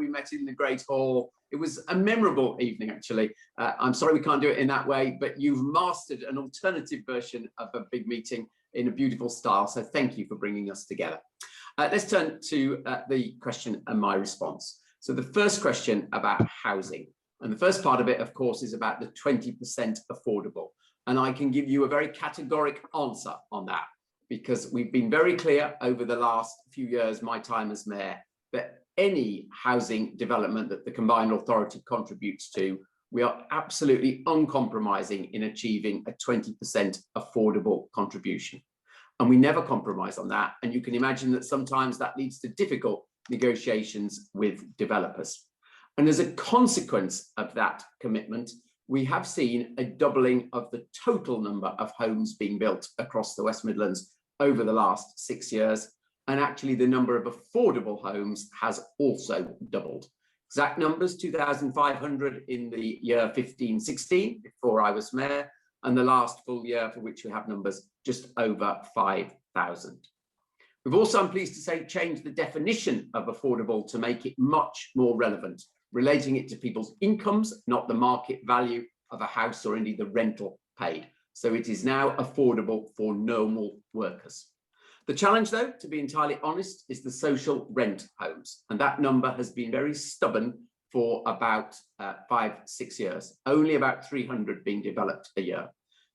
we met in the Great Hall. It was a memorable evening, actually. I'm sorry we can't do it in that way, but you've mastered an alternative version of a big meeting in a beautiful style. So thank you for bringing us together. Let's turn to the question and my response. So the first question about housing. And the first part of it, of course, is about the 20% affordable. And I can give you a very categoric answer on that, because we've been very clear over the last few years, my time as mayor, that any housing development that the combined authority contributes to, we are absolutely uncompromising in achieving a 20% affordable contribution. And we never compromise on that. And you can imagine that sometimes that leads to difficult negotiations with developers. And as a consequence of that commitment, we have seen a doubling of the total number of homes being built across the West Midlands over the last 6 years. And actually the number of affordable homes has also doubled. Exact numbers, 2,500 in the year 15-16, before I was mayor, and the last full year for which we have numbers, just over 5,000. We've also, I'm pleased to say, changed the definition of affordable to make it much more relevant, relating it to people's incomes, not the market value of a house or indeed the rental paid. So it is now affordable for normal workers. The challenge, though, to be entirely honest, is the social rent homes. And that number has been very stubborn for about 5-6 years, only about 300 being developed a year.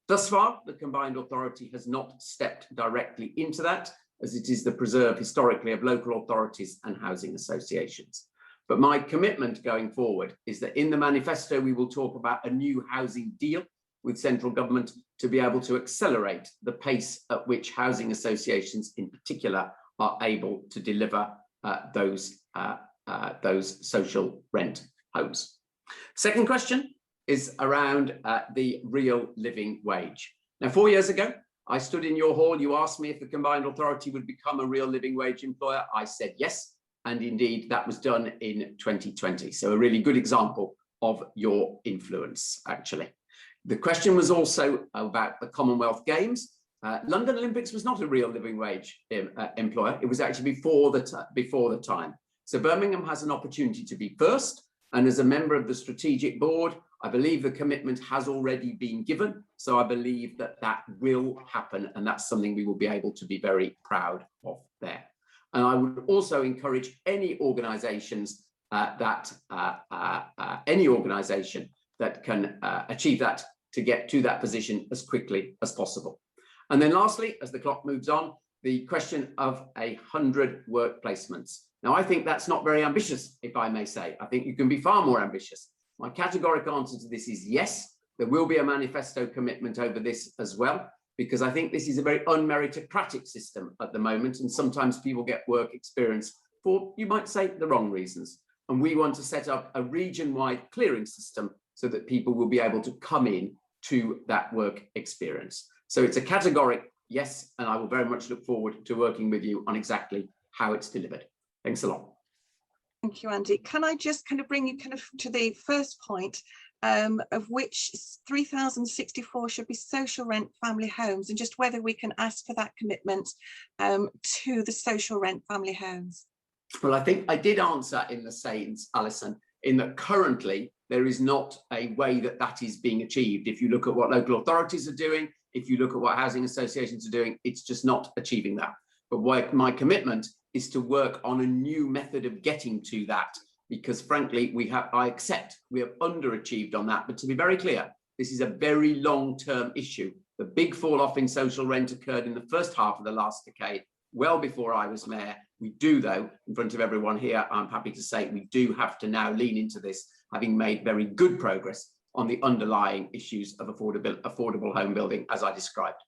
Thus far, the combined authority has not stepped directly into that, as it is the preserve historically of local authorities and housing associations. But my commitment going forward is that in the manifesto, we will talk about a new housing deal with central government to be able to accelerate the pace at which housing associations in particular are able to deliver those social rent homes. Second question is around the real living wage. Now, 4 years ago, I stood in your hall, you asked me if the combined authority would become a real living wage employer. I said yes. And indeed, that was done in 2020. So a really good example of your influence, actually. The question was also about the Commonwealth Games. London Olympics was not a real living wage employer. It was actually before the time. So Birmingham has an opportunity to be first. And as a member of the strategic board, I believe the commitment has already been given. So I believe that that will happen. And that's something we will be able to be very proud of there. And I would also encourage any organisations that can achieve that to get to that position as quickly as possible. And then lastly, as the clock moves on, the question of 100 work placements. Now, I think that's not very ambitious, if I may say. I think you can be far more ambitious. My categoric answer to this is yes, there will be a manifesto commitment over this as well, because I think this is a very unmeritocratic system at the moment, and sometimes people get work experience for, you might say, the wrong reasons. And we want to set up a region-wide clearing system so that people will be able to come in to that work experience. So it's a categoric yes, and I will very much look forward to working with you on exactly how it's delivered. Thanks a lot. Thank you, Andy. Can I just kind of bring you kind of to the first point, of which 3,064 should be social rent family homes, and just whether we can ask for that commitment to the social rent family homes? Well, I think I did answer in the sense, Alison, in that currently there is not a way that that is being achieved. If you look at what local authorities are doing, if you look at what housing associations are doing, it's just not achieving that. But what my commitment is to work on a new method of getting to that, because frankly, I accept we have underachieved on that. But to be very clear, this is a very long-term issue. The big fall off in social rent occurred in the first half of the last decade, well before I was mayor. We do, though, in front of everyone here, I'm happy to say we do have to now lean into this, having made very good progress on the underlying issues of affordable home building, as I described.